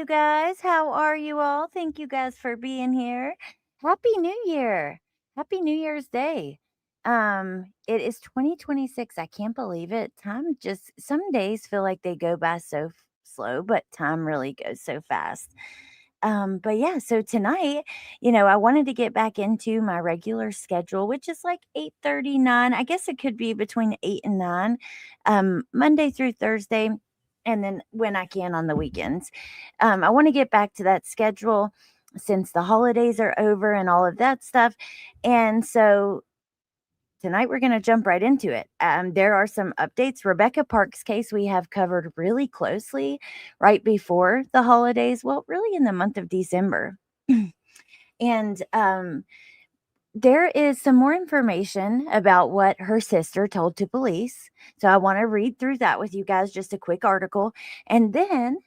guys. How are you all? Thank you guys for being here. Happy New Year. Happy New Year's Day. It is 2026. I can't believe it. Time just some days feel like they go by so slow, but time really goes so fast. But yeah, so tonight, I wanted to get back into my regular schedule, which is like 8:39. I guess it could be between 8 and 9, Monday through Thursday, and then when I can on the weekends. I want to get back to that schedule since the holidays are over and all of that stuff. And so tonight we're going to jump right into it. There are some updates. Rebecca Park's case we have covered really closely right before the holidays. Well, really in the month of December. And there is some more information about what her sister told to police. So I want to read through that with you guys, just a quick article. And then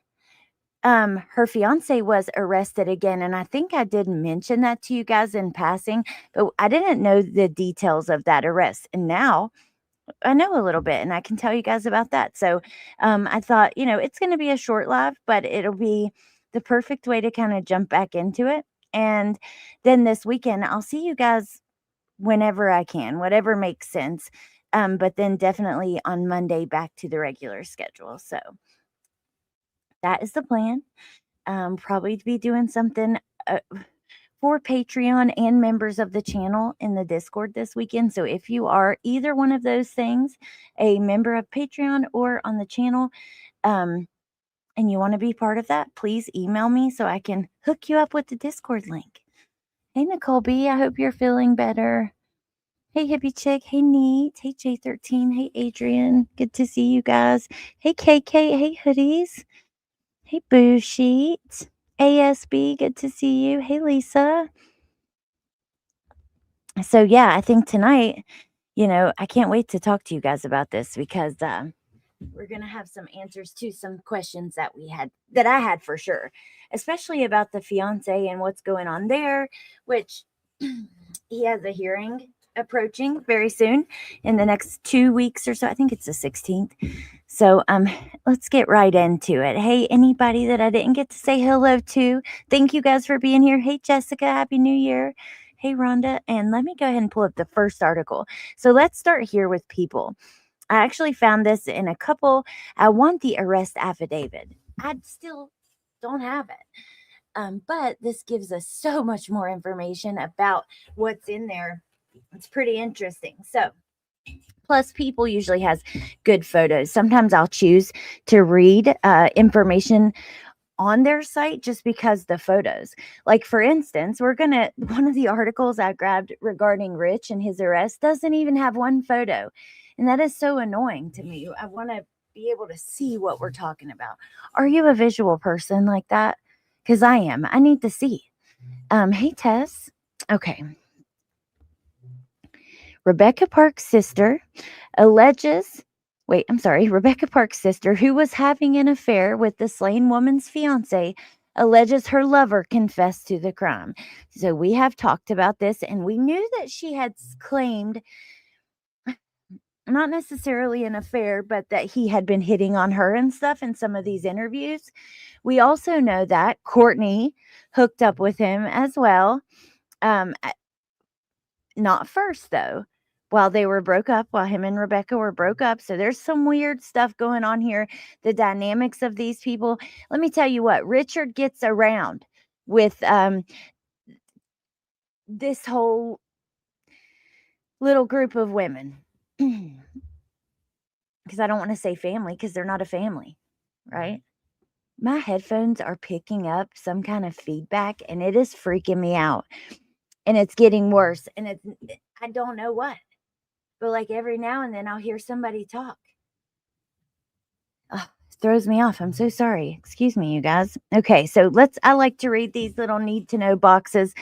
her fiance was arrested again, and I think I did mention that to you guys in passing, but I didn't know the details of that arrest. And now I know a little bit, and I can tell you guys about that. So I thought, it's going to be a short live, but it'll be the perfect way to kind of jump back into it. And then this weekend, I'll see you guys whenever I can, whatever makes sense. But then definitely on Monday back to the regular schedule. So that is the plan. Probably to be doing something for Patreon and members of the channel in the Discord this weekend. So if you are either one of those things, a member of Patreon or on the channel, and you want to be part of that, please email me so I can hook you up with the Discord link. Hey, Nicole B, I hope you're feeling better. Hey, Hippie Chick. Hey, Neat. Hey, J13. Hey, Adrian. Good to see you guys. Hey, KK. Hey, Hoodies. Hey, Boo Sheet. ASB, good to see you. Hey, Lisa. So, yeah, I think tonight, I can't wait to talk to you guys about this because we're going to have some answers to some questions that I had for sure, especially about the fiance and what's going on there, which he has a hearing approaching very soon in the next 2 weeks or so. I think it's the 16th. So let's get right into it. Hey, anybody that I didn't get to say hello to, thank you guys for being here. Hey, Jessica, Happy New Year. Hey, Rhonda. And let me go ahead and pull up the first article. So let's start here with people. I actually found this in a couple. I want the arrest affidavit. I still don't have it. But this gives us so much more information about what's in there. It's pretty interesting. So, plus People usually has good photos. Sometimes I'll choose to read information on their site just because the photos. Like, for instance, one of the articles I grabbed regarding Rich and his arrest doesn't even have one photo. And that is so annoying to me. I want to be able to see what we're talking about. Are you a visual person like that? Because I am. I need to see. Hey, Tess. Okay. Rebecca Park's sister, who was having an affair with the slain woman's fiance, alleges her lover confessed to the crime. So we have talked about this, and we knew that she had claimed not necessarily an affair, but that he had been hitting on her and stuff in some of these interviews. We also know that Courtney hooked up with him as well. Not first, though. While him and Rebecca were broke up. So there's some weird stuff going on here. The dynamics of these people. Let me tell you what, Richard gets around with this whole little group of women. Because I don't want to say family, because they're not a family, right? My headphones are picking up some kind of feedback, and it is freaking me out. And it's getting worse. And I don't know what. But like every now and then I'll hear somebody talk. Oh, it throws me off. I'm so sorry. Excuse me, you guys. Okay, so I like to read these little need to know boxes.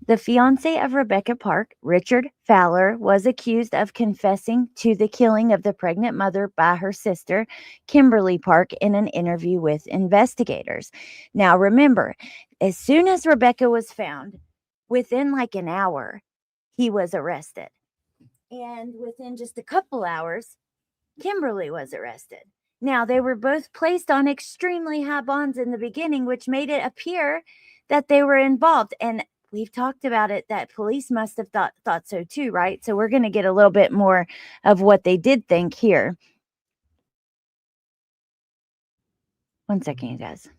The fiance of Rebecca Park, Richard Fowler, was accused of confessing to the killing of the pregnant mother by her sister, Kimberly Park, in an interview with investigators. Now, remember, as soon as Rebecca was found, within like an hour, he was arrested. And within just a couple hours, Kimberly was arrested. Now, they were both placed on extremely high bonds in the beginning, which made it appear that they were involved. And we've talked about it that police must have thought so too, right? So we're going to get a little bit more of what they did think here. One second, you guys.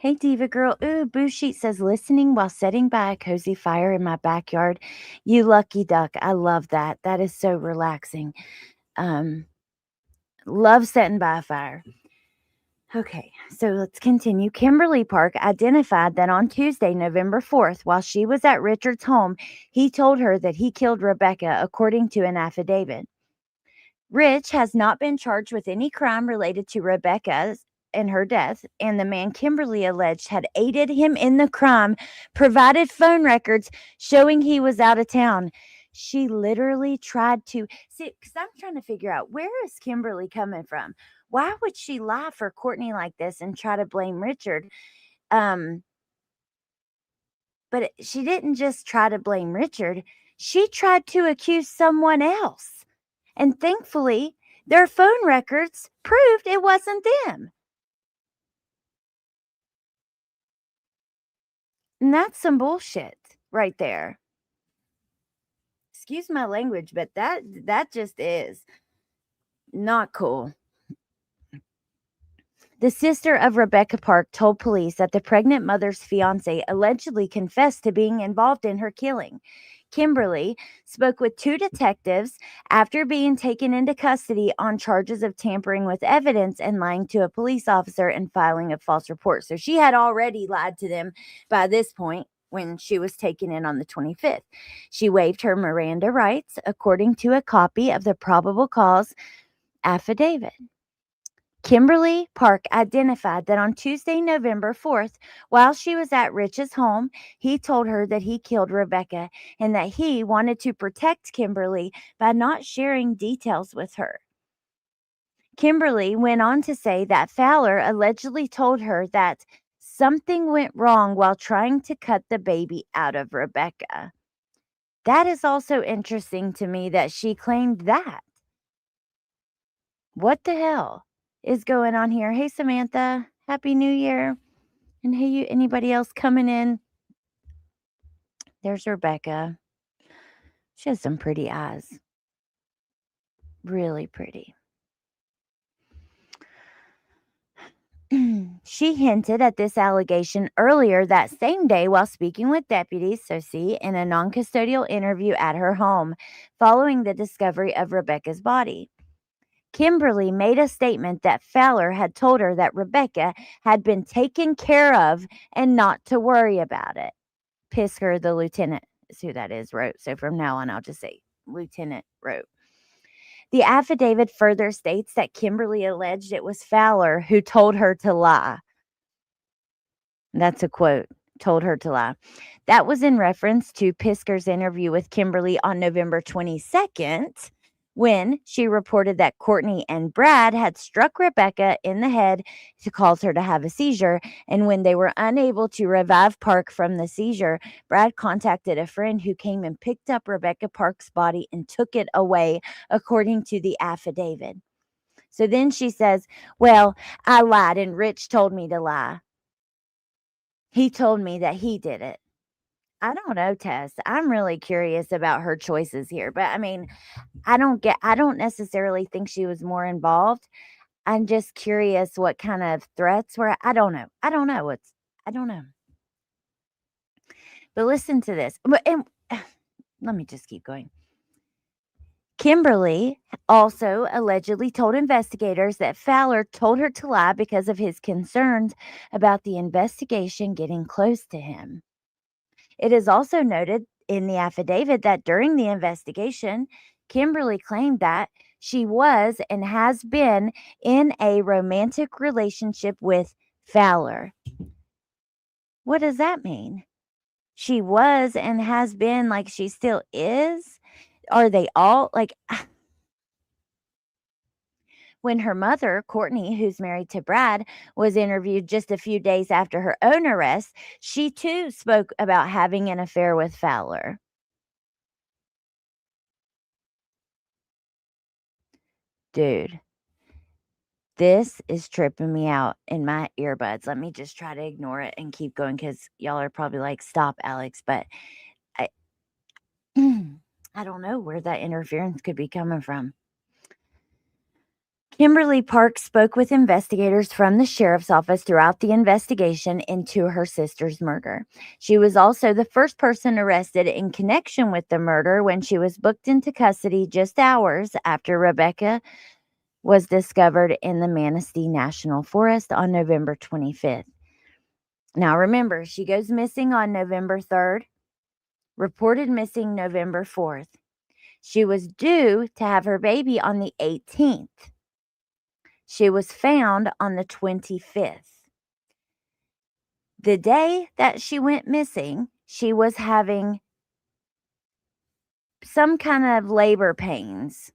Hey, Diva Girl. Ooh, Boo Sheet says, listening while sitting by a cozy fire in my backyard. You lucky duck. I love that. That is so relaxing. Um, love sitting by a fire. Okay, so let's continue. Kimberly Park identified that on Tuesday, November 4th, while she was at Richard's home, he told her that he killed Rebecca, according to an affidavit. Rich has not been charged with any crime related to Rebecca's and her death, and the man Kimberly alleged had aided him in the crime, provided phone records showing he was out of town. She literally tried to see, because I'm trying to figure out, where is Kimberly coming from? Why would she lie for Courtney like this and try to blame Richard? Um, but she didn't just try to blame Richard. She tried to accuse someone else. And thankfully, their phone records proved it wasn't them. And that's some bullshit right there. Excuse my language, but that just is not cool. The sister of Rebecca Park told police that the pregnant mother's fiance allegedly confessed to being involved in her killing. Kimberly spoke with two detectives after being taken into custody on charges of tampering with evidence and lying to a police officer and filing a false report. So she had already lied to them by this point when she was taken in on the 25th. She waived her Miranda rights according to a copy of the probable cause affidavit. Kimberly Park identified that on Tuesday, November 4th, while she was at Rich's home, he told her that he killed Rebecca and that he wanted to protect Kimberly by not sharing details with her. Kimberly went on to say that Fowler allegedly told her that something went wrong while trying to cut the baby out of Rebecca. That is also interesting to me that she claimed that. What the hell is going on here? Hey, Samantha. Happy New Year. And hey, you, anybody else coming in? There's Rebecca. She has some pretty eyes. Really pretty. She hinted at this allegation earlier that same day while speaking with deputies, so see, in a non custodial interview at her home following the discovery of Rebecca's body. Kimberly made a statement that Fowler had told her that Rebecca had been taken care of and not to worry about it. Pisker, the lieutenant, is who that is, wrote. So from now on, I'll just say Lieutenant wrote. The affidavit further states that Kimberly alleged it was Fowler who told her to lie. That's a quote, told her to lie. That was in reference to Pisker's interview with Kimberly on November 22nd, when she reported that Courtney and Brad had struck Rebecca in the head to cause her to have a seizure. And when they were unable to revive Park from the seizure, Brad contacted a friend who came and picked up Rebecca Park's body and took it away, according to the affidavit. So then she says, well, I lied and Rich told me to lie. He told me that he did it. I don't know, Tess. I'm really curious about her choices here. But I mean, I don't necessarily think she was more involved. I'm just curious what kind of threats were. I don't know. I don't know. But listen to this. And let me just keep going. Kimberly also allegedly told investigators that Fowler told her to lie because of his concerns about the investigation getting close to him. It is also noted in the affidavit that during the investigation, Kimberly claimed that she was and has been in a romantic relationship with Fowler. What does that mean? She was and has been, like she still is? Are they all like When her mother, Courtney, who's married to Brad, was interviewed just a few days after her own arrest, she too spoke about having an affair with Fowler. Dude, this is tripping me out in my earbuds. Let me just try to ignore it and keep going because y'all are probably like, stop, Alex. But I, I don't know where that interference could be coming from. Kimberly Park spoke with investigators from the sheriff's office throughout the investigation into her sister's murder. She was also the first person arrested in connection with the murder when she was booked into custody just hours after Rebecca was discovered in the Manistee National Forest on November 25th. Now remember, she goes missing on November 3rd, reported missing November 4th. She was due to have her baby on the 18th. She was found on the 25th. The day that she went missing, she was having some kind of labor pains,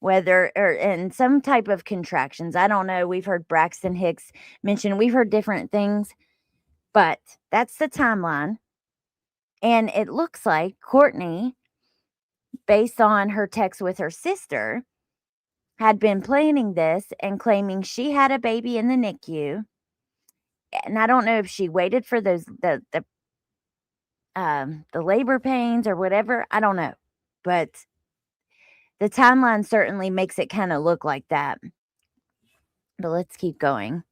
and some type of contractions. I don't know. We've heard Braxton Hicks mention, we've heard different things, but that's the timeline. And it looks like Courtney, based on her text with her sister, had been planning this and claiming she had a baby in the NICU. And I don't know if she waited for the labor pains or whatever. I don't know, but the timeline certainly makes it kind of look like that. But let's keep going.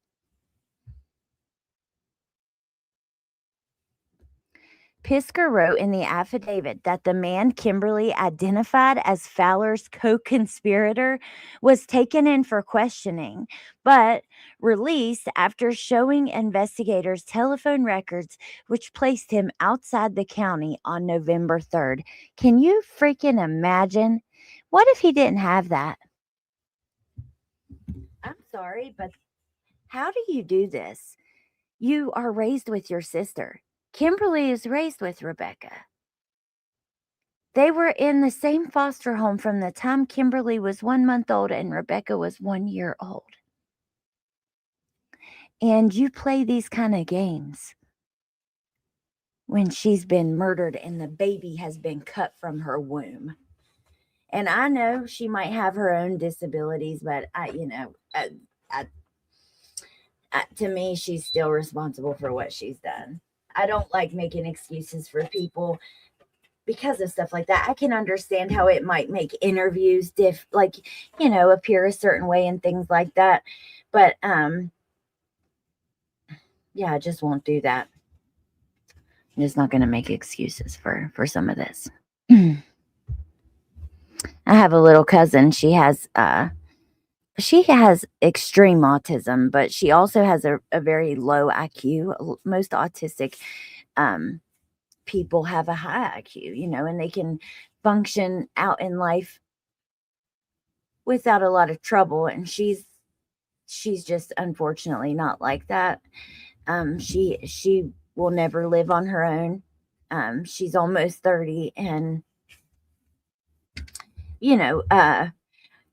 Pisker wrote in the affidavit that the man Kimberly identified as Fowler's co-conspirator was taken in for questioning, but released after showing investigators telephone records which placed him outside the county on November 3rd. Can you freaking imagine? What if he didn't have that? I'm sorry, but how do you do this? You are raised with your sister. Kimberly is raised with Rebecca. They were in the same foster home from the time Kimberly was 1 month old and Rebecca was 1 year old. And you play these kind of games when she's been murdered and the baby has been cut from her womb. And I know she might have her own disabilities, but to me, she's still responsible for what she's done. I don't like making excuses for people because of stuff like that. I can understand how it might make interviews appear a certain way and things like that. But yeah, I just won't do that. I'm just not going to make excuses for some of this. I have a little cousin. She has extreme autism, but she also has a very low IQ. Most autistic people have a high IQ, and they can function out in life without a lot of trouble. And she's just unfortunately not like that. She will never live on her own. She's almost 30, and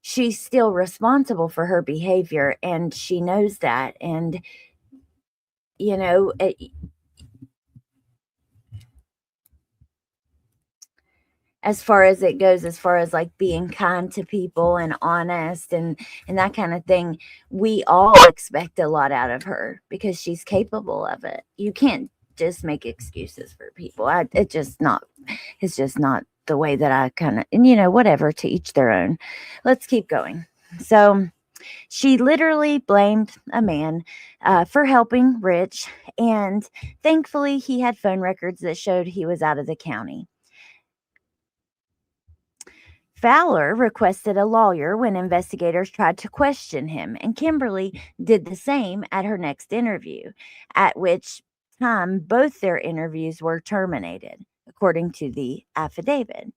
she's still responsible for her behavior, and she knows that. And as far as it goes, as far as like being kind to people and honest and that kind of thing, we all expect a lot out of her because she's capable of it. You can't just make excuses for people. It's just not the way that I kind of, and whatever, to each their own. Let's keep going. So she literally blamed a man for helping Rich, and thankfully he had phone records that showed he was out of the county. Fowler requested a lawyer when investigators tried to question him, and Kimberly did the same at her next interview, at which time both their interviews were terminated, according to the affidavit.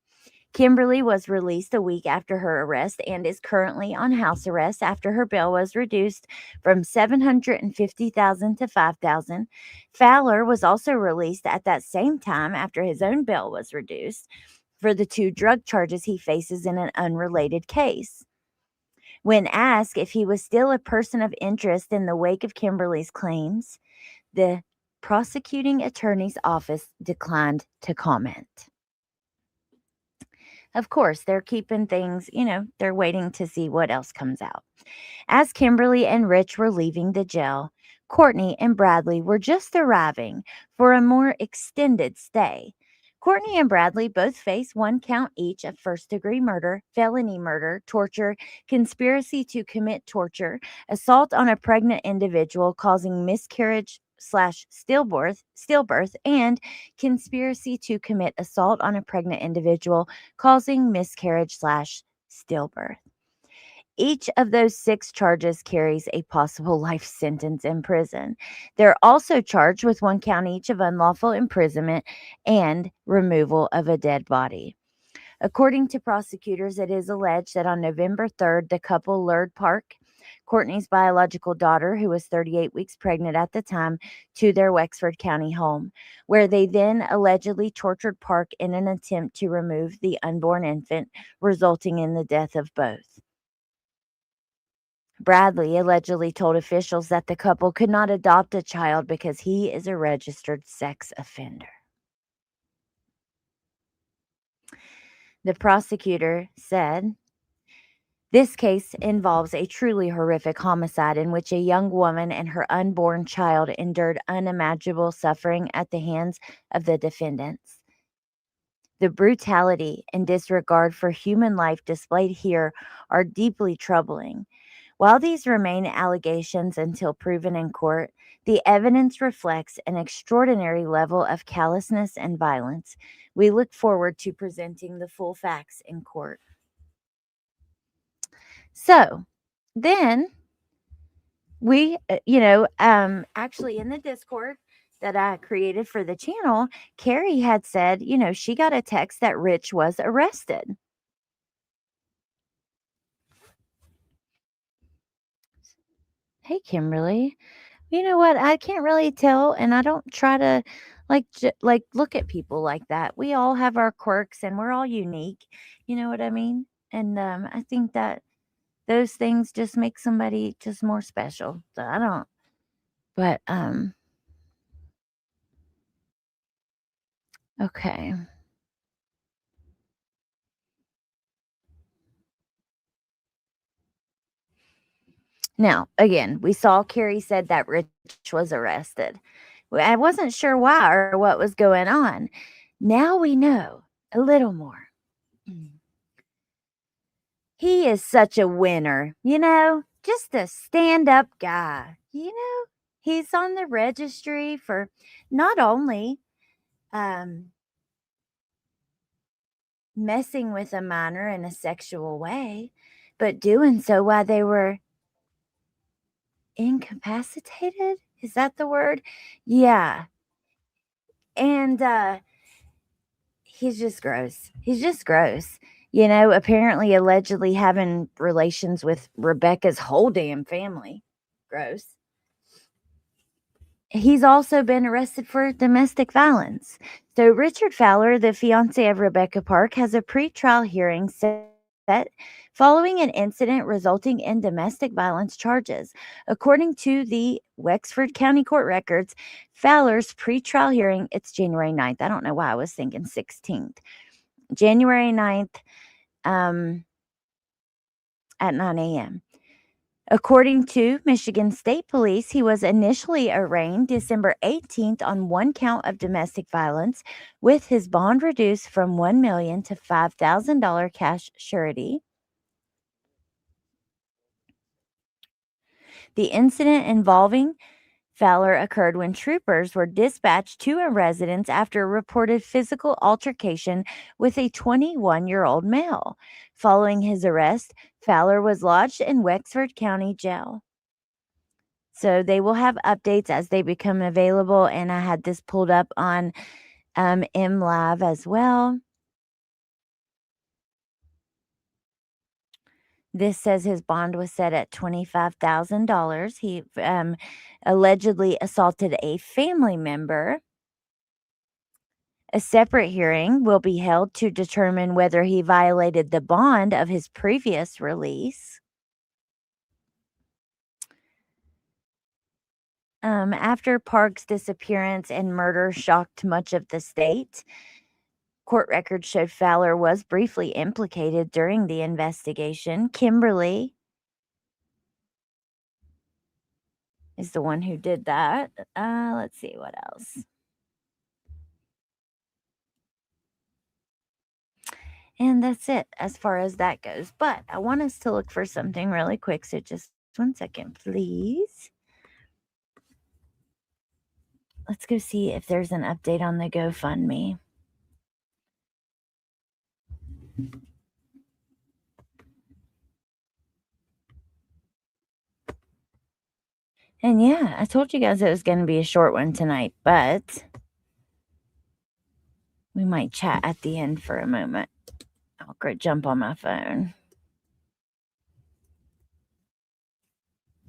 Kimberly was released a week after her arrest and is currently on house arrest after her bail was reduced from $750,000 to $5,000. Fowler was also released at that same time after his own bail was reduced for the 2 drug charges he faces in an unrelated case. When asked if he was still a person of interest in the wake of Kimberly's claims, the prosecuting attorney's office declined to comment. Of course, they're keeping things, they're waiting to see what else comes out. As Kimberly and Rich were leaving the jail, Courtney and Bradley were just arriving for a more extended stay. Courtney and Bradley both face one count each of first-degree murder, felony murder, torture, conspiracy to commit torture, assault on a pregnant individual causing miscarriage slash stillbirth, and conspiracy to commit assault on a pregnant individual causing miscarriage slash stillbirth. Each of those 6 charges carries a possible life sentence in prison. They're also charged with 1 count each of unlawful imprisonment and removal of a dead body. According to prosecutors, it is alleged that on November 3rd, the couple lured Park, Courtney's biological daughter, who was 38 weeks pregnant at the time, to their Wexford County home, where they then allegedly tortured Park in an attempt to remove the unborn infant, resulting in the death of both. Bradley allegedly told officials that the couple could not adopt a child because he is a registered sex offender. The prosecutor said, "This case involves a truly horrific homicide in which a young woman and her unborn child endured unimaginable suffering at the hands of the defendants. The brutality and disregard for human life displayed here are deeply troubling. While these remain allegations until proven in court, the evidence reflects an extraordinary level of callousness and violence. We look forward to presenting the full facts in court." So then actually in the Discord that I created for the channel, Carrie had said, she got a text that Rich was arrested. Hey, Kimberly. You know what? I can't really tell, and I don't try to look at people like that. We all have our quirks, and we're all unique. You know what I mean? And I think that those things just make somebody just more special. So I don't. But okay. Now, again, we saw Carrie said that Rich was arrested. I wasn't sure why or what was going on. Now we know a little more. He is such a winner, just a stand-up guy. He's on the registry for not only messing with a minor in a sexual way, but doing so while they were incapacitated. Is that the word? Yeah. And he's just gross. He's just gross. Apparently, allegedly having relations with Rebecca's whole damn family. Gross. He's also been arrested for domestic violence. So Richard Fowler, the fiance of Rebecca Park, has a pretrial hearing set following an incident resulting in domestic violence charges. According to the Wexford County Court records, Fowler's pretrial hearing, it's January 9th. I don't know why I was thinking 16th. January 9th at 9 a.m. According to Michigan State Police, he was initially arraigned December 18th on 1 count of domestic violence, with his bond reduced from $1 million to $5,000 cash surety. The incident involving Fowler occurred when troopers were dispatched to a residence after a reported physical altercation with a 21-year-old male. Following his arrest, Fowler was lodged in Wexford County Jail. So they will have updates as they become available, and I had this pulled up on MLive as well. This says his bond was set at $25,000. He allegedly assaulted a family member. A separate hearing will be held to determine whether he violated the bond of his previous release. After Park's disappearance and murder shocked much of the state, court records showed Fowler was briefly implicated during the investigation. Kimberly is the one who did that. Let's see what else. And that's it as far as that goes. But I want us to look for something really quick. So just 1 second, please. Let's go see if there's an update on the GoFundMe. And yeah, I told you guys it was going to be a short one tonight, but we might chat at the end for a moment. I'll go jump on my phone.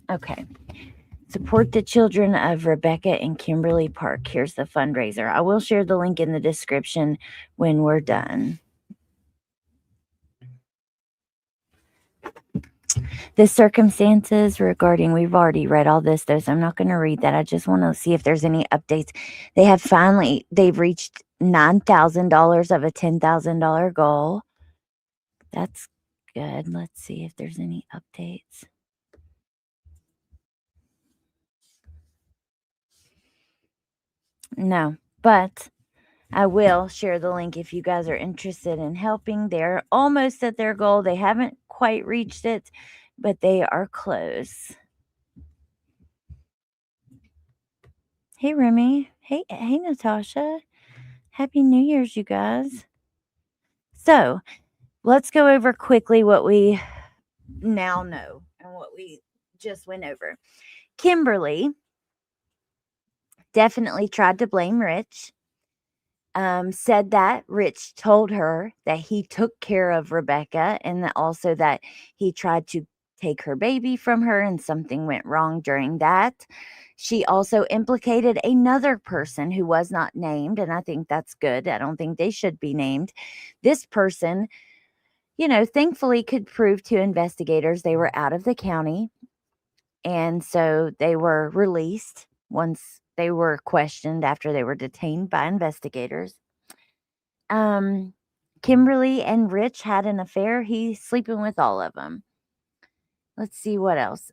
Okay. Support the children of Rebecca and Kimberly Park. Here's the fundraiser. I will share the link in the description when we're done. The circumstances regarding, we've already read all this, though, so I'm not going to read that. I just want to see if there's any updates. They've reached $9,000 of a $10,000 goal. That's good. Let's see if there's any updates. No, but I will share the link if you guys are interested in helping. They're almost at their goal. They haven't quite reached it, but they are close. Hey, Remy. Hey, Natasha. Happy New Year's, you guys. So let's go over quickly what we now know and what we just went over. Kimberly definitely tried to blame Rich. Said that Rich told her that he took care of Rebecca and that also that he tried to take her baby from her and something went wrong during that. She also implicated another person who was not named, and I think that's good. I don't think they should be named. This person, thankfully could prove to investigators they were out of the county, and so they were released once they were questioned after they were detained by investigators. Kimberly and Rich had an affair. He's sleeping with all of them. Let's see what else.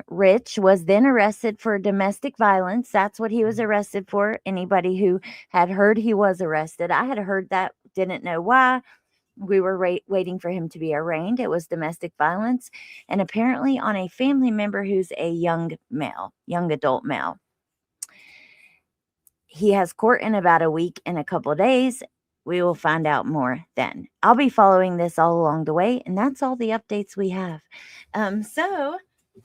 Rich was then arrested for domestic violence. That's what he was arrested for. Anybody who had heard he was arrested, I had heard that, didn't know why. We were waiting for him to be arraigned. It was domestic violence, and apparently on a family member who's a young adult male. He has court in about a week and a couple of days. We will find out more then. I'll be following this all along the way, and that's all the updates we have. So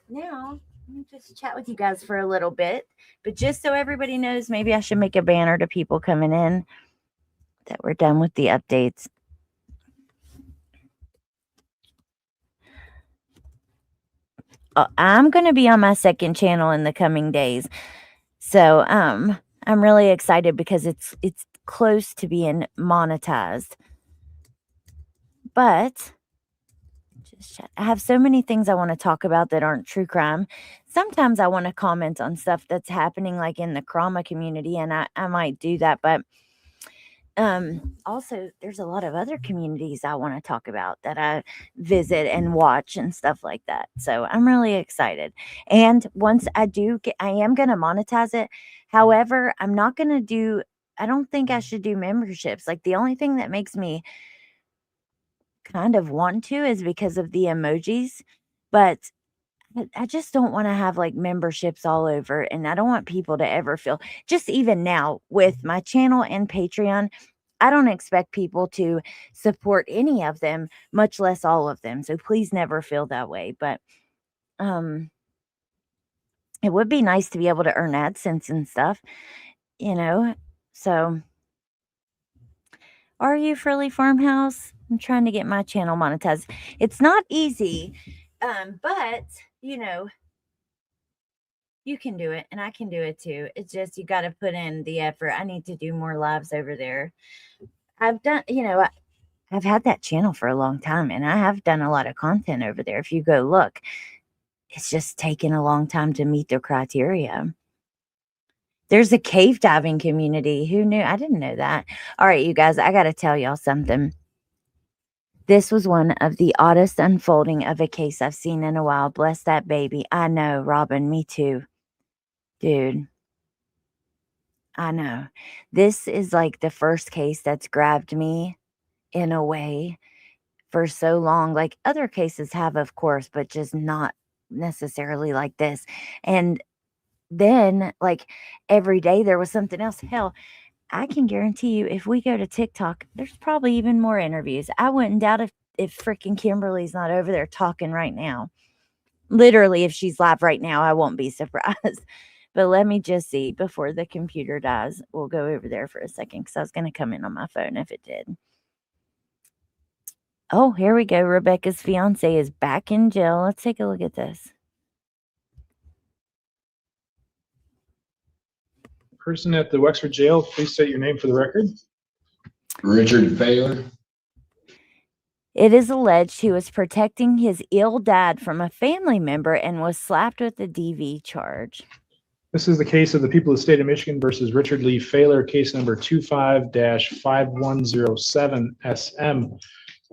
now let me just chat with you guys for a little bit. But just so everybody knows, maybe I should make a banner to people coming in that we're done with the updates. I'm going to be on my second channel in the coming days. So I'm really excited because it's close to being monetized. But I have so many things I want to talk about that aren't true crime. Sometimes I want to comment on stuff that's happening like in the trauma community, and I might do that, but also there's a lot of other communities I want to talk about that I visit and watch and stuff like that. So I'm really excited. And once I am going to monetize it. However, I don't think I should do memberships. Like the only thing that makes me kind of want to is because of the emojis, but I just don't want to have like memberships all over, and I don't want people to ever feel, just even now with my channel and Patreon, I don't expect people to support any of them, much less all of them. So please never feel that way. But it would be nice to be able to earn AdSense and stuff, So are you Frilly Farmhouse? I'm trying to get my channel monetized. It's not easy, but you can do it and I can do it too. It's just you got to put in the effort. I need to do more lives over there. I've had that channel for a long time and I have done a lot of content over there. If you go look, it's just taken a long time to meet the criteria. There's a cave diving community. Who knew? I didn't know that. All right, you guys, I got to tell y'all something. This was one of the oddest unfolding of a case I've seen in a while. Bless that baby. I know, Robin, me too. Dude, I know. This is like the first case that's grabbed me in a way for so long. Like other cases have, of course, but just not necessarily like this. And then, like every day, there was something else. Hell, I can guarantee you, if we go to TikTok, there's probably even more interviews. I wouldn't doubt if freaking Kimberly's not over there talking right now. Literally, if she's live right now, I won't be surprised. But let me just see before the computer dies. We'll go over there for a second because I was going to come in on my phone if it did. Oh, here we go. Rebecca's fiance is back in jail. Let's take a look at this. Person at the Wexford jail, please state your name for the record. Richard Failer. It is alleged he was protecting his ill dad from a family member and was slapped with a DV charge. This is the case of the people of the state of Michigan versus Richard Lee Failer, case number 25-5107-SM.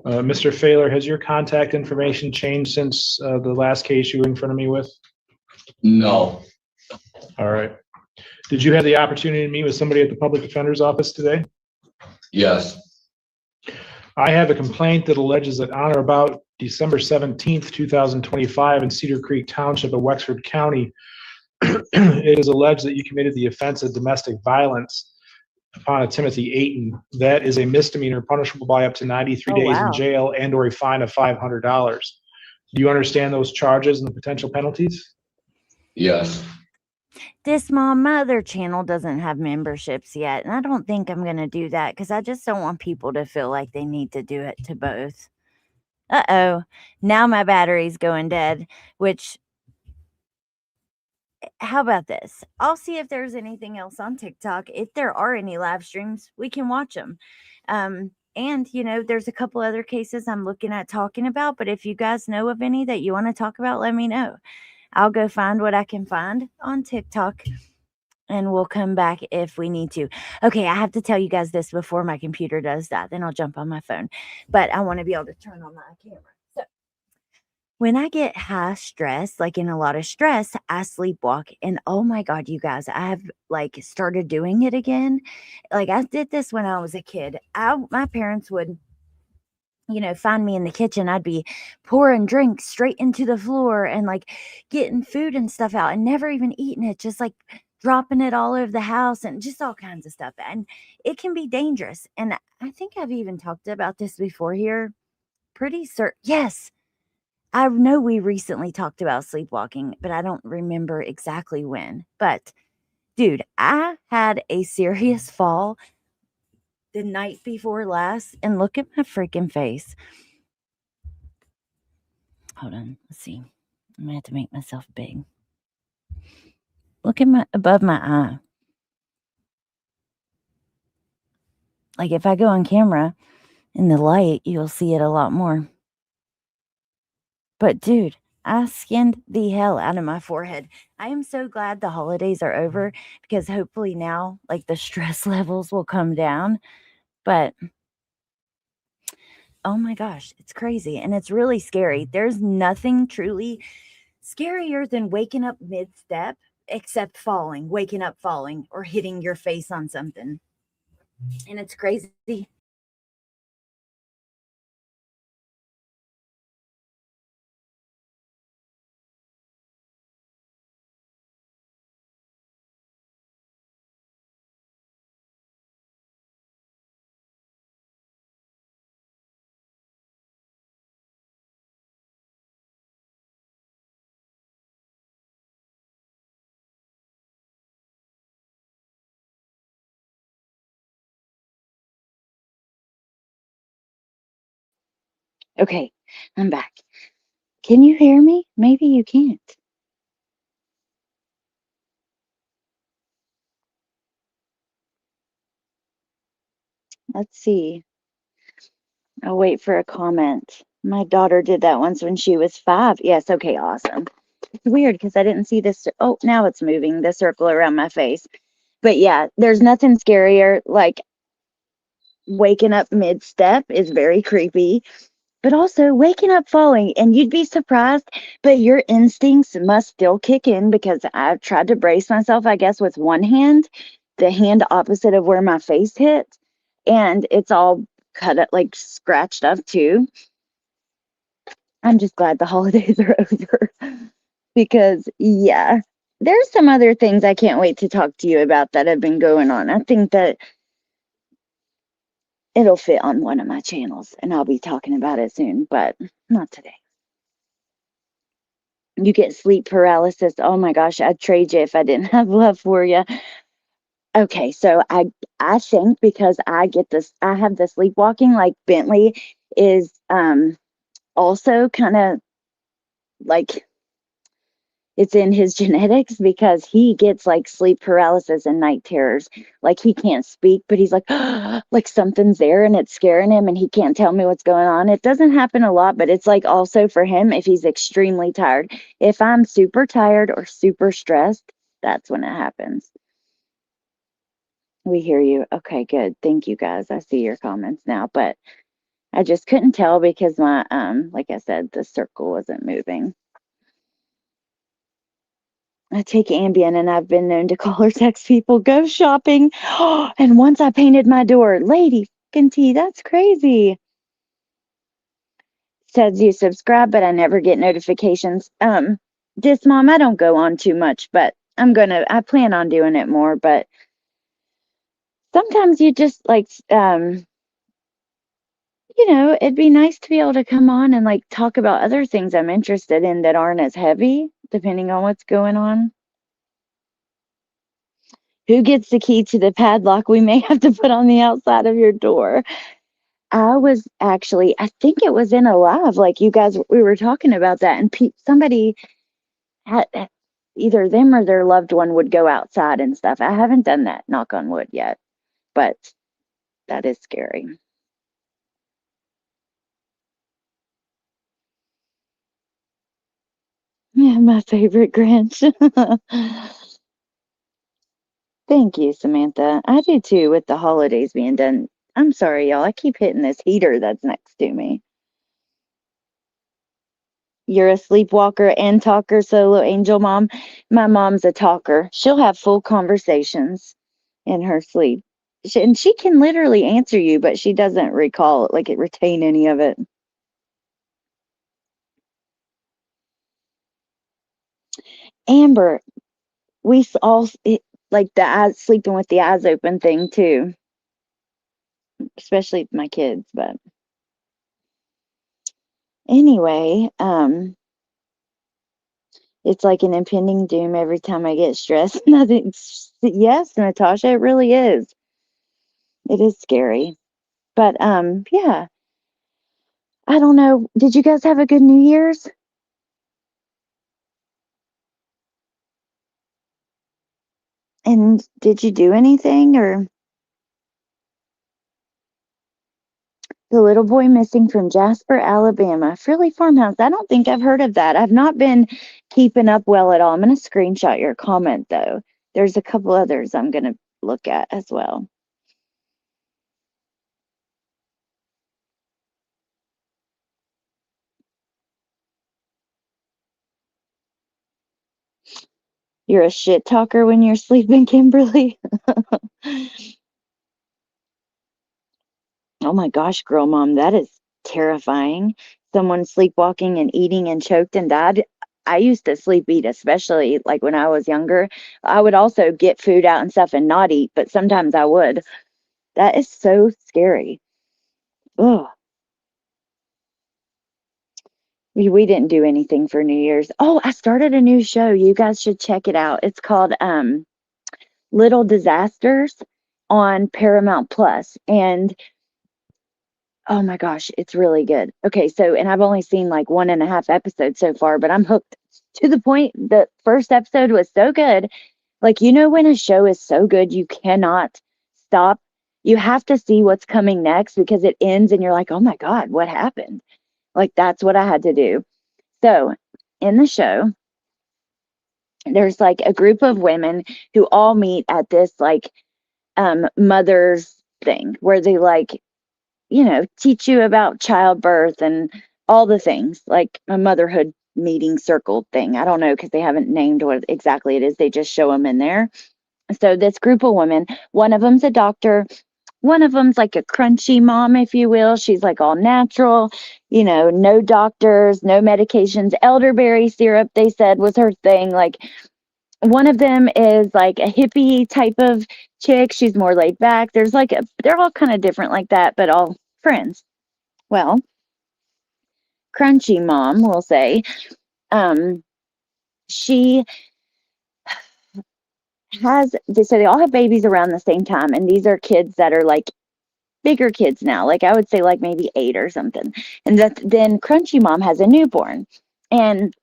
Mr. Failer, has your contact information changed since the last case you were in front of me with? No. All right. Did you have the opportunity to meet with somebody at the public defender's office today? Yes. I have a complaint that alleges that on or about December 17th, 2025 in Cedar Creek Township of Wexford County, it is alleged that you committed the offense of domestic violence upon a Timothy Ayton. That is a misdemeanor punishable by up to 93 days in jail and or a fine of $500. Do you understand those charges and the potential penalties? Yes. This my other channel doesn't have memberships yet, and I don't think I'm going to do that because I just don't want people to feel like they need to do it to both. Uh-oh. Now my battery's going dead, which, how about this? I'll see if there's anything else on TikTok. If there are any live streams, we can watch them. And, you know, there's a couple other cases I'm looking at talking about, but if you guys know of any that you want to talk about, let me know. I'll go find what I can find on TikTok and we'll come back if we need to. Okay, I have to tell you guys this before my computer does that. Then I'll jump on my phone. But I want to be able to turn on my camera. So when I get high stress, like in a lot of stress, I sleepwalk. And oh my God, you guys, I have like started doing it again. Like I did this when I was a kid. My parents would, you know, find me in the kitchen. I'd be pouring drinks straight into the floor and like getting food and stuff out and never even eating it, just like dropping it all over the house and just all kinds of stuff. And it can be dangerous. And I think I've even talked about this before here. Pretty certain. Yes. I know we recently talked about sleepwalking, but I don't remember exactly when. But dude, I had a serious fall the night before last, and look at my freaking face. Hold on, let's see. I'm gonna have to make myself big. Look at above my eye. Like if I go on camera in the light, you'll see it a lot more. But dude, I skinned the hell out of my forehead. I am so glad the holidays are over because hopefully now, like the stress levels will come down. But oh my gosh, it's crazy and it's really scary. There's nothing truly scarier than waking up mid-step except falling, waking up falling, or hitting your face on something. And it's crazy. Okay, I'm back. Can you hear me? Maybe you can't. Let's see. I'll wait for a comment. My daughter did that once when she was 5. Yes, okay, awesome. It's weird because I didn't see this. Oh, now it's moving, the circle around my face. But yeah, there's nothing scarier. Like waking up mid-step is very creepy, but also waking up falling, and you'd be surprised, but your instincts must still kick in, because I've tried to brace myself, I guess, with one hand, the hand opposite of where my face hit, and it's all cut up, like scratched up too. I'm just glad the holidays are over, because yeah, there's some other things I can't wait to talk to you about that have been going on. I think that it'll fit on one of my channels, and I'll be talking about it soon, but not today. You get sleep paralysis. Oh my gosh, I'd trade you if I didn't have love for you. Okay, so I think because I get this, I have the sleepwalking, like Bentley is also kind of like it's in his genetics, because he gets like sleep paralysis and night terrors. Like he can't speak, but he's like, like something's there and it's scaring him and he can't tell me what's going on. It doesn't happen a lot, but it's like also for him if he's extremely tired. If I'm super tired or super stressed, that's when it happens. We hear you. Okay, good. Thank you guys. I see your comments now, but I just couldn't tell because my like I said, the circle wasn't moving. I take Ambien, and I've been known to call or text people, go shopping. And once I painted my door. Lady fucking T, that's crazy. Says you subscribe, but I never get notifications. This mom, I don't go on too much, but I plan on doing it more, but sometimes you just like, it'd be nice to be able to come on and like talk about other things I'm interested in that aren't as heavy, depending on what's going on. Who gets the key to the padlock we may have to put on the outside of your door? I was actually, I think it was in a live, like you guys, we were talking about that, and somebody had, either them or their loved one would go outside and stuff. I haven't done that, knock on wood, yet, but that is scary. Yeah, my favorite Grinch. Thank you, Samantha. I do too, with the holidays being done. I'm sorry, y'all. I keep hitting this heater that's next to me. You're a sleepwalker and talker, solo angel mom. My mom's a talker. She'll have full conversations in her sleep. And she can literally answer you, but she doesn't recall, like, retain any of it. Amber, we all, like the eyes, sleeping with the eyes open thing too, especially my kids, but anyway, it's like an impending doom every time I get stressed. Nothing. Yes, Natasha, it really is. It is scary. But yeah. I don't know. Did you guys have a good New Year's? And did you do anything, or the little boy missing from Jasper, Alabama? Frilly Farmhouse. I don't think I've heard of that. I've not been keeping up well at all. I'm going to screenshot your comment though. There's a couple others I'm going to look at as well. You're a shit talker when you're sleeping, Kimberly. Oh my gosh, girl mom, that is terrifying. Someone sleepwalking and eating and choked and died. I used to sleep eat, especially like when I was younger. I would also get food out and stuff and not eat, but sometimes I would. That is so scary. Oh, we didn't do anything for New Year's. Oh, I started a new show. You guys should check it out. It's called Little Disasters on Paramount Plus. And oh my gosh, it's really good. Okay, so, and I've only seen like 1.5 episodes so far, but I'm hooked to the point. The first episode was so good. Like, when a show is so good, you cannot stop. You have to see what's coming next, because it ends and you're like, oh my God, what happened? Like, that's what I had to do. So, in the show, there's like a group of women who all meet at this like mother's thing where they like, teach you about childbirth and all the things, like a motherhood meeting circle thing. I don't know because they haven't named what exactly it is. They just show them in there. So this group of women, one of them's a doctor, one of them's like a crunchy mom, if you will. She's like all natural, no doctors, no medications. Elderberry syrup, they said, was her thing. Like one of them is like a hippie type of chick. She's more laid back. There's like they're all kind of different like that, but all friends. Well, crunchy mom, we'll say, um, she has, so they all have babies around the same time, and these are kids that are like bigger kids now, like I would say like maybe 8 or something. And then crunchy mom has a newborn, and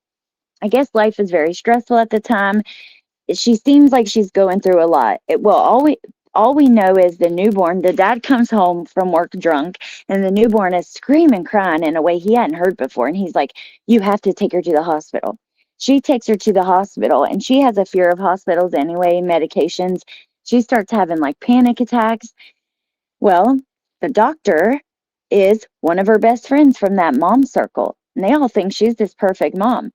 I guess life is very stressful at the time. She seems like she's going through a lot. All we know is the newborn, the dad comes home from work drunk, and the newborn is screaming, crying in a way he hadn't heard before. And he's like, "You have to take her to the hospital." She takes her to the hospital, and she has a fear of hospitals anyway, medications. She starts having like panic attacks. Well, the doctor is one of her best friends from that mom circle, and they all think she's this perfect mom.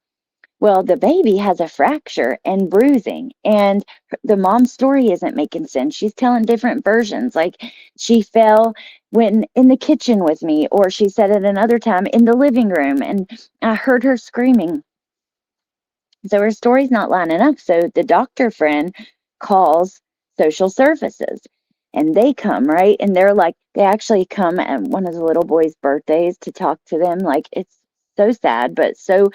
Well, the baby has a fracture and bruising, and the mom's story isn't making sense. She's telling different versions. Like she fell when in the kitchen with me, or she said it another time in the living room, and I heard her screaming. So her story's not lining up. So the doctor friend calls social services, and they come, right? And they're like, they actually come at one of the little boys' birthdays to talk to them. Like it's so sad, but so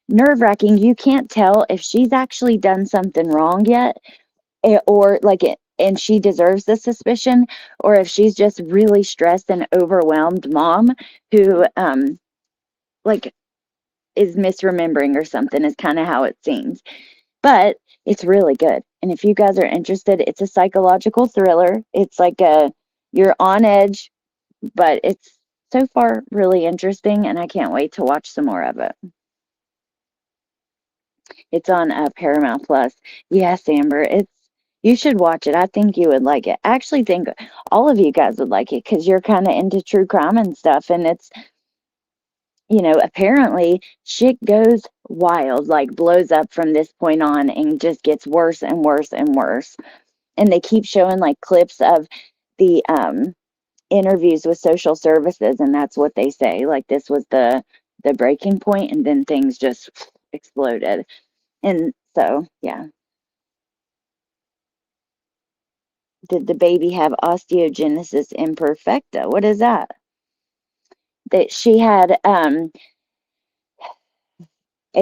nerve-wracking. You can't tell if she's actually done something wrong yet, or like it, and she deserves the suspicion, or if she's just really stressed and overwhelmed mom who like is misremembering or something, is kind of how it seems. But it's really good. And if you guys are interested, it's a psychological thriller. It's like you're on edge, but it's so far really interesting, and I can't wait to watch some more of it. It's on Paramount Plus. Yes, Amber, you should watch it. I think you would like it. I actually think all of you guys would like it because you're kind of into true crime and stuff, and it's, apparently shit goes wild, like blows up from this point on and just gets worse and worse and worse. And they keep showing like clips of the interviews with social services, and that's what they say. Like this was the breaking point, and then things just exploded. And so, yeah. Did the baby have osteogenesis imperfecta? What is that? That she had a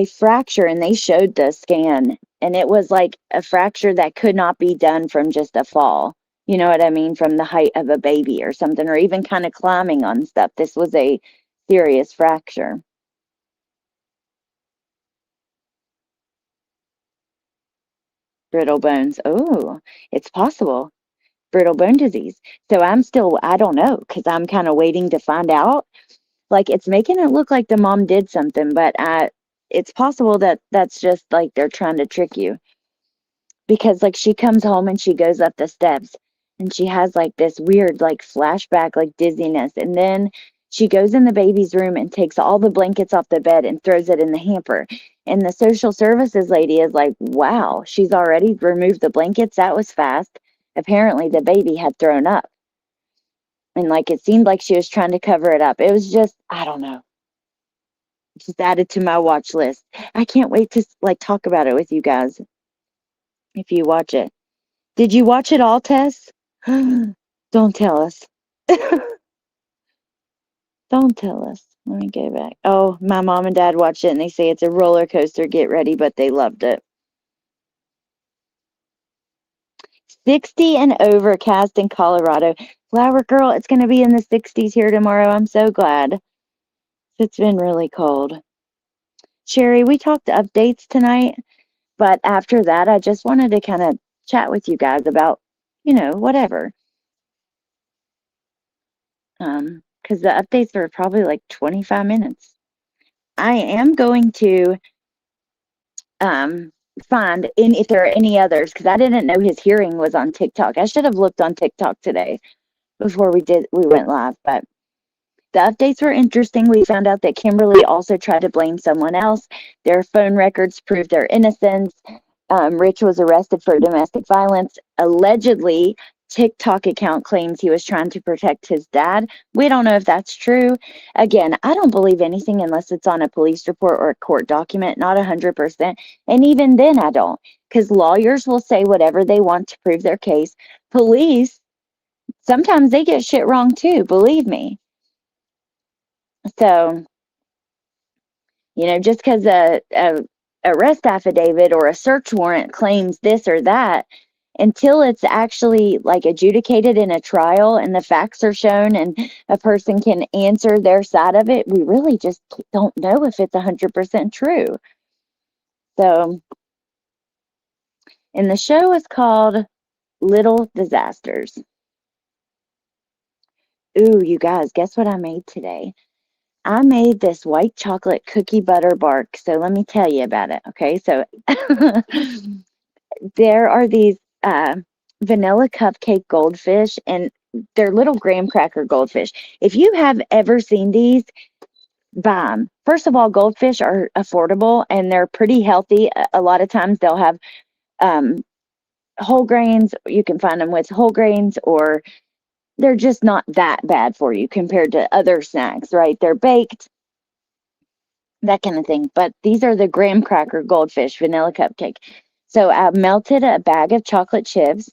fracture, and they showed the scan, and it was like a fracture that could not be done from just a fall. You know what I mean? From the height of a baby or something, or even kind of climbing on stuff. This was a serious fracture. Brittle bones. Oh, it's possible. Brittle bone disease. So I don't know, because I'm kind of waiting to find out. Like it's making it look like the mom did something, but it's possible that that's just like they're trying to trick you. Because like she comes home and she goes up the steps, and she has like this weird like flashback, like dizziness, and then she goes in the baby's room and takes all the blankets off the bed and throws it in the hamper. And the social services lady is like, wow, she's already removed the blankets. That was fast. Apparently the baby had thrown up, and like it seemed like she was trying to cover it up. It was just, I don't know, just added to my watch list. I can't wait to like talk about it with you guys if you watch it. Did you watch it all, Tess? Don't tell us. Don't tell us. Let me go back. Oh, my mom and dad watched it, and they say it's a roller coaster. Get ready, but they loved it. 60 and overcast in Colorado. Flower Girl, it's going to be in the 60s here tomorrow. I'm so glad. It's been really cold. Sherry, we talked updates tonight, but after that, I just wanted to kind of chat with you guys about, whatever. Because the updates are probably like 25 minutes. I am going to find if there are any others, because I didn't know his hearing was on TikTok. I should have looked on TikTok today before we went live, but the updates were interesting. We found out that Kimberly also tried to blame someone else. Their phone records proved their innocence. Rich was arrested for domestic violence. Allegedly, TikTok account claims he was trying to protect his dad. We don't know if that's true. Again, I don't believe anything unless it's on a police report or a court document, not 100%. And even then, I don't, because lawyers will say whatever they want to prove their case. Police, sometimes they get shit wrong too, believe me. So, just because a arrest affidavit or a search warrant claims this or that, until it's actually like adjudicated in a trial and the facts are shown and a person can answer their side of it, we really just don't know if it's 100% true. So, and the show is called Little Disasters. Ooh, you guys, guess what I made today? I made this white chocolate cookie butter bark. So let me tell you about it. Okay. So there are these vanilla cupcake goldfish, and they're little graham cracker goldfish. If you have ever seen these, buy them. First of all, goldfish are affordable and they're pretty healthy. A lot of times they'll have whole grains. You can find them with whole grains, or they're just not that bad for you compared to other snacks, right? They're baked, that kind of thing. But these are the graham cracker goldfish vanilla cupcake. So I melted a bag of chocolate chips,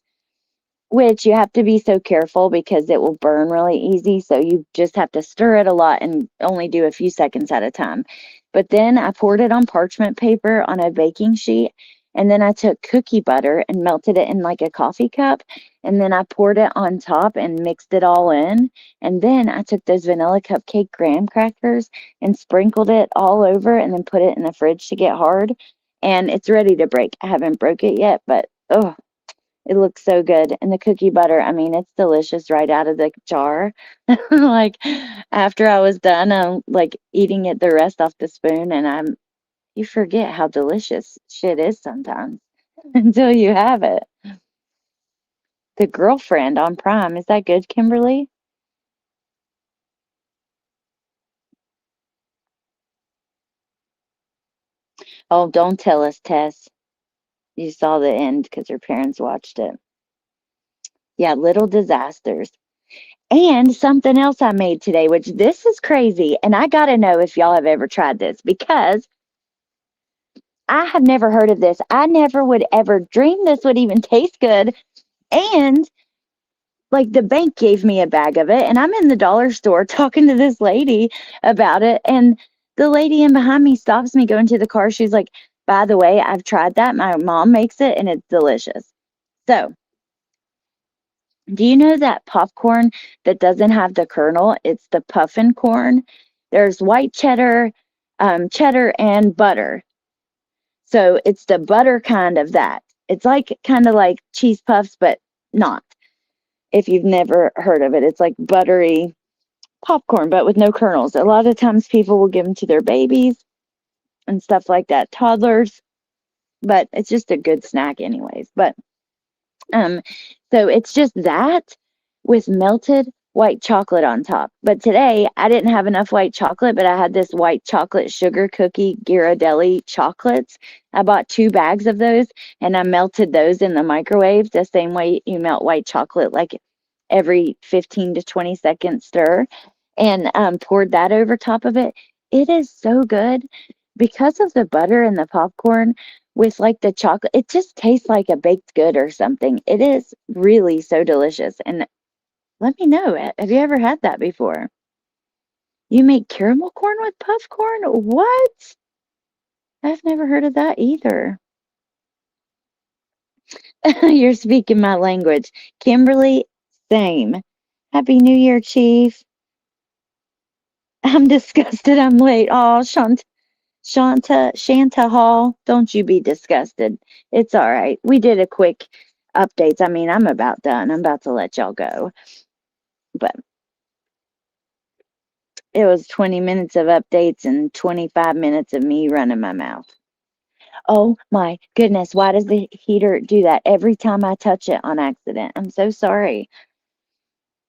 which you have to be so careful because it will burn really easy. So you just have to stir it a lot and only do a few seconds at a time. But then I poured it on parchment paper on a baking sheet. And then I took cookie butter and melted it in like a coffee cup. And then I poured it on top and mixed it all in. And then I took those vanilla cupcake graham crackers and sprinkled it all over and then put it in the fridge to get hard. And it's ready to break. I haven't broke it yet, but oh, it looks so good. And the cookie butter, I mean, it's delicious right out of the jar. Like after I was done, I'm like eating it the rest off the spoon, and you forget how delicious shit is sometimes until you have it. The Girlfriend on Prime. Is that good, Kimberly? Oh, don't tell us, Tess. You saw the end because your parents watched it. Yeah, Little Disasters. And something else I made today, which this is crazy. And I got to know if y'all have ever tried this, because I have never heard of this. I never would ever dream this would even taste good. And like the bank gave me a bag of it, and I'm in the dollar store talking to this lady about it. And the lady in behind me stops me going to the car. She's like, by the way, I've tried that. My mom makes it and it's delicious. So, do you know that popcorn that doesn't have the kernel? It's the puffin corn. There's white cheddar, cheddar, and butter. So it's the butter kind of that. It's like kind of like cheese puffs, but not. If you've never heard of it, it's like buttery popcorn, but with no kernels. A lot of times people will give them to their babies and stuff like that, toddlers, but it's just a good snack anyways. But Um, so it's just that with melted white chocolate on top. But today I didn't have enough white chocolate, but I had this white chocolate sugar cookie Ghirardelli chocolates. I bought 2 bags of those and I melted those in the microwave the same way you melt white chocolate, like every 15 to 20 second stir, and poured that over top of it. It is so good because of the butter and the popcorn with like the chocolate. It just tastes like a baked good or something. It is really so delicious. And let me know, have you ever had that before? You make caramel corn with puff corn? What? I've never heard of that either. You're speaking my language. Kimberly, same. Happy New Year, Chief. I'm disgusted I'm late. Oh, Shanta Hall, don't you be disgusted. It's all right. We did a quick updates. I mean, I'm about done. I'm about to let y'all go. But it was 20 minutes of updates and 25 minutes of me running my mouth. Oh my goodness. Why does the heater do that every time I touch it on accident? I'm so sorry.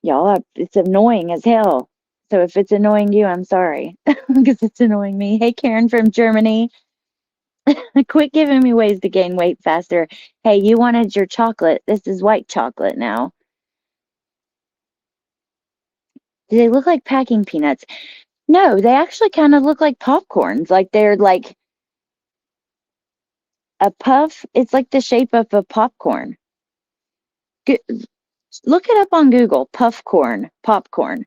Y'all, it's annoying as hell. So if it's annoying you, I'm sorry because it's annoying me. Hey, Karen from Germany. Quit giving me ways to gain weight faster. Hey, you wanted your chocolate. This is white chocolate now. Do they look like packing peanuts? No, they actually kind of look like popcorns. Like they're like a puff. It's like the shape of a popcorn. Look it up on Google. Puffcorn, popcorn,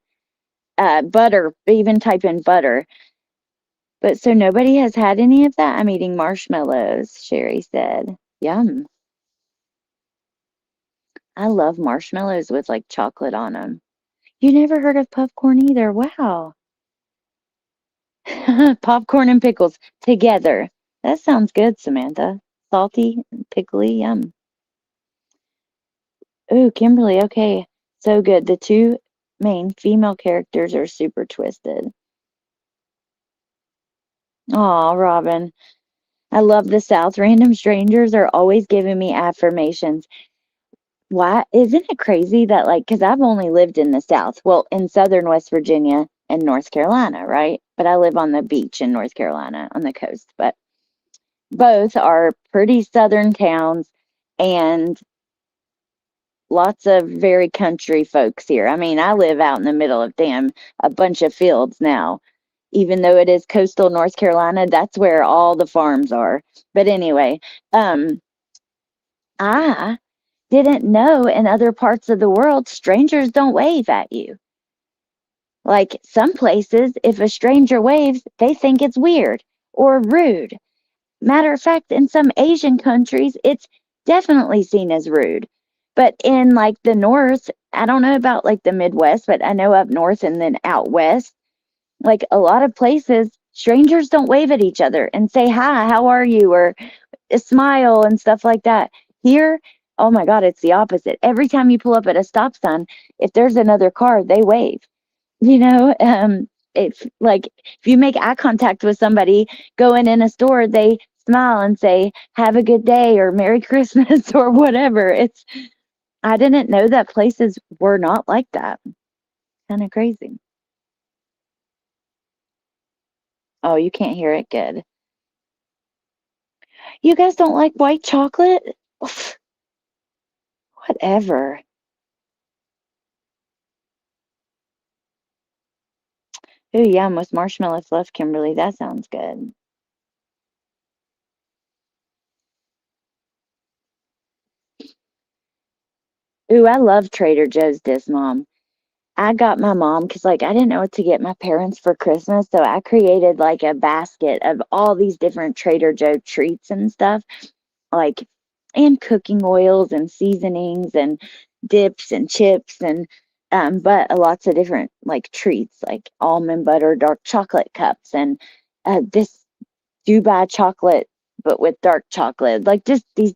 butter. Even type in butter. But so nobody has had any of that? I'm eating marshmallows, Sherry said. Yum. I love marshmallows with like chocolate on them. You never heard of popcorn either. Wow. Popcorn and pickles together. That sounds good, Samantha. Salty and pickly. Yum. Ooh, Kimberly. Okay. So good. The two main female characters are super twisted. Aw, Robin. I love the South. Random strangers are always giving me affirmations. Why isn't it crazy that like because I've only lived in the South, well, in southern West Virginia and North Carolina, right? But I live on the beach in North Carolina on the coast. But both are pretty southern towns and lots of very country folks here. I mean, I live out in the middle of a bunch of fields now. Even though it is coastal North Carolina, that's where all the farms are. But anyway, I didn't know in other parts of the world strangers don't wave at you. Like some places, if a stranger waves, they think it's weird or rude. Matter of fact, in some Asian countries, it's definitely seen as rude. But in like the North, I don't know about like the Midwest, but I know up north and then out west, like a lot of places, strangers don't wave at each other and say, hi, how are you? Or smile and stuff like that. Here, oh my God, it's the opposite. Every time you pull up at a stop sign, if there's another car, they wave. You know, if like if you make eye contact with somebody going in a store, they smile and say, have a good day or Merry Christmas or whatever. I didn't know that places were not like that. Kind of crazy. Oh, you can't hear it good. You guys don't like white chocolate? Whatever. Ooh, yum, with marshmallow fluff, Kimberly. That sounds good. Ooh, I love Trader Joe's this mom. I got my mom because like I didn't know what to get my parents for Christmas, so I created like a basket of all these different Trader Joe treats and stuff, like and cooking oils and seasonings and dips and chips and but lots of different like treats like almond butter dark chocolate cups and this Dubai chocolate but with dark chocolate, like just these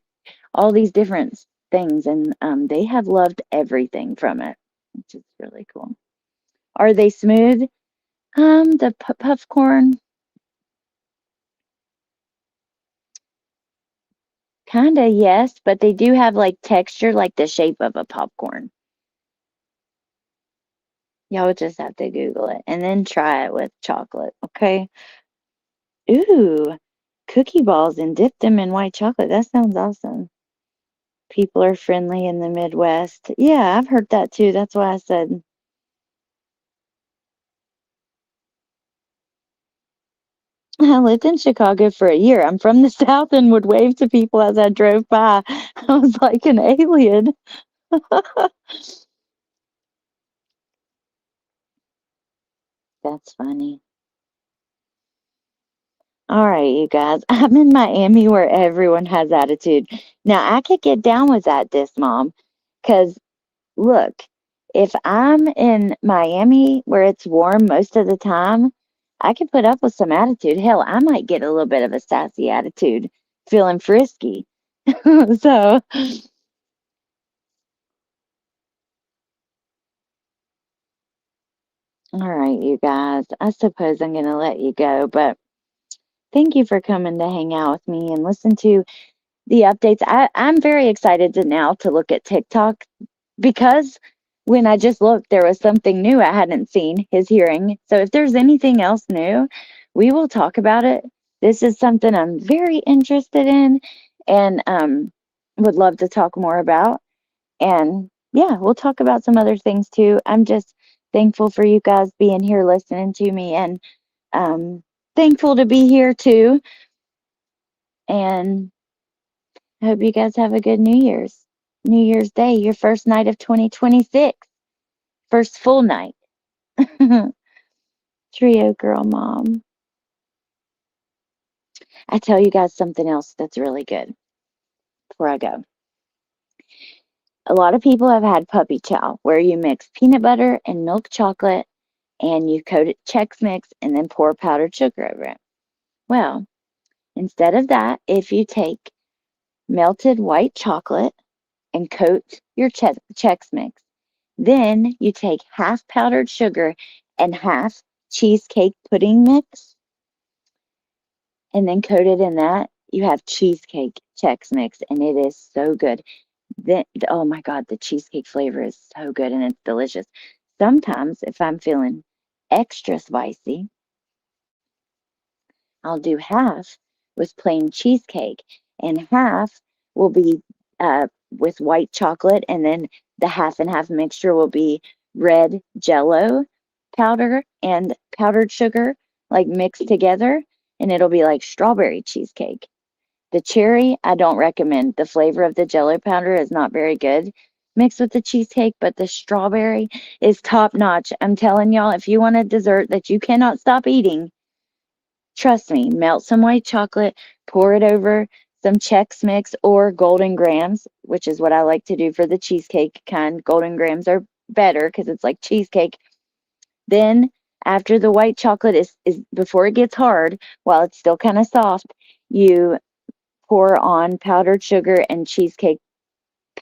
all these different things, and they have loved everything from it, which is really cool. Are they smooth? The puffcorn, kinda, yes, but they do have like texture, like the shape of a popcorn. Y'all would just have to Google it and then try it with chocolate, okay? Ooh, cookie balls and dip them in white chocolate. That sounds awesome. People are friendly in the Midwest. Yeah, I've heard that too. That's why I said I lived in Chicago for a year. I'm from the South and would wave to people as I drove by. I was like an alien. That's funny. All right, you guys. I'm in Miami where everyone has attitude. Now, I could get down with that, this mom, because look, if I'm in Miami where it's warm most of the time, I can put up with some attitude. Hell, I might get a little bit of a sassy attitude, feeling frisky. So, all right, you guys. I suppose I'm going to let you go, but Thank you for coming to hang out with me and listen to the updates. I'm very excited to look at TikTok because when I just looked, there was something new I hadn't seen, his hearing. So if there's anything else new, we will talk about it. This is something I'm very interested in and would love to talk more about. And yeah, we'll talk about some other things too. I'm just thankful for you guys being here listening to me and um, thankful to be here too. And I hope you guys have a good New Year's Day, your first night of 2026, first full night. Trio girl mom. I tell you guys something else that's really good before I go. A lot of people have had puppy chow where you mix peanut butter and milk chocolate and you coat it Chex Mix and then pour powdered sugar over it. Well, instead of that, if you take melted white chocolate and coat your Chex Mix, then you take half powdered sugar and half cheesecake pudding mix and then coat it in that. You have cheesecake Chex Mix and it is so good. Then, oh my God, the cheesecake flavor is so good and it's delicious. Sometimes if I'm feeling extra spicy, I'll do half with plain cheesecake and half will be with white chocolate and then the half and half mixture will be red Jello powder and powdered sugar like mixed together and it'll be like strawberry cheesecake. The cherry, I don't recommend. The flavor of the Jello powder is not very good mixed with the cheesecake, but the strawberry is top notch. I'm telling y'all, if you want a dessert that you cannot stop eating, trust me, melt some white chocolate, pour it over some Chex Mix or Golden Grams, which is what I like to do for the cheesecake kind. Golden Grams are better because it's like cheesecake. Then after the white chocolate is before it gets hard, while it's still kind of soft, you pour on powdered sugar and cheesecake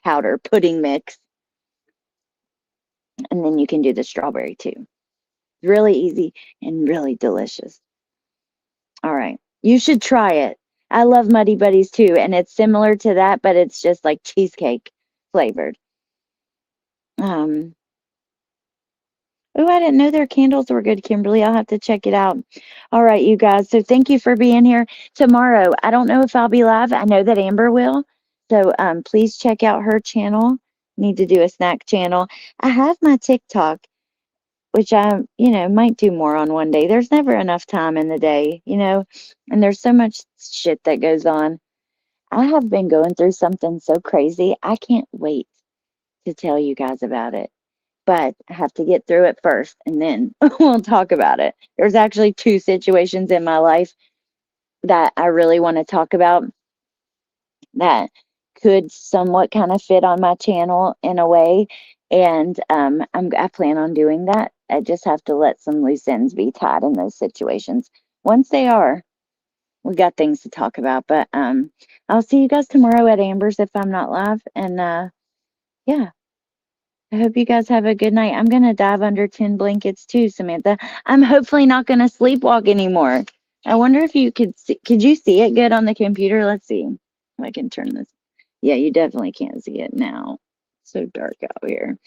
powder pudding mix. And then you can do the strawberry too. Really easy and really delicious. All right. You should try it. I love Muddy Buddies too, and it's similar to that, but it's just like cheesecake flavored. Oh, I didn't know their candles were good, Kimberly. I'll have to check it out. All right, you guys. So thank you for being here. Tomorrow, I don't know if I'll be live. I know that Amber will. So please check out her channel. Need to do a snack channel. I have my TikTok, which I, might do more on one day. There's never enough time in the day, and there's so much shit that goes on. I have been going through something so crazy. I can't wait to tell you guys about it. But I have to get through it first and then we'll talk about it. There's actually two situations in my life that I really want to talk about that could somewhat kind of fit on my channel in a way. And I plan on doing that. I just have to let some loose ends be tied in those situations. Once they are, we got things to talk about. But I'll see you guys tomorrow at Amber's if I'm not live. And yeah. I hope you guys have a good night. I'm going to dive under 10 blankets too, Samantha. I'm hopefully not going to sleepwalk anymore. I wonder if you could you see it good on the computer? Let's see if I can turn this. Yeah, you definitely can't see it now. It's so dark out here.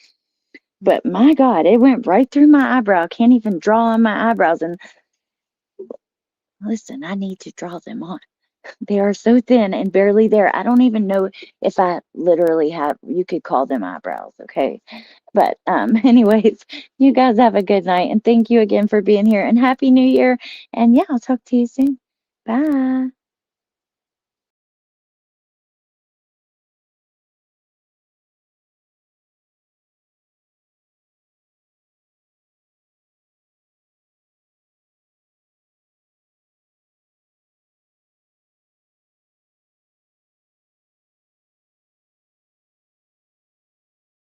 But my God, it went right through my eyebrow. I can't even draw on my eyebrows. And listen, I need to draw them on. They are so thin and barely there. I don't even know if I literally have, you could call them eyebrows, okay? But anyways, you guys have a good night. And thank you again for being here. And Happy New Year. And yeah, I'll talk to you soon. Bye.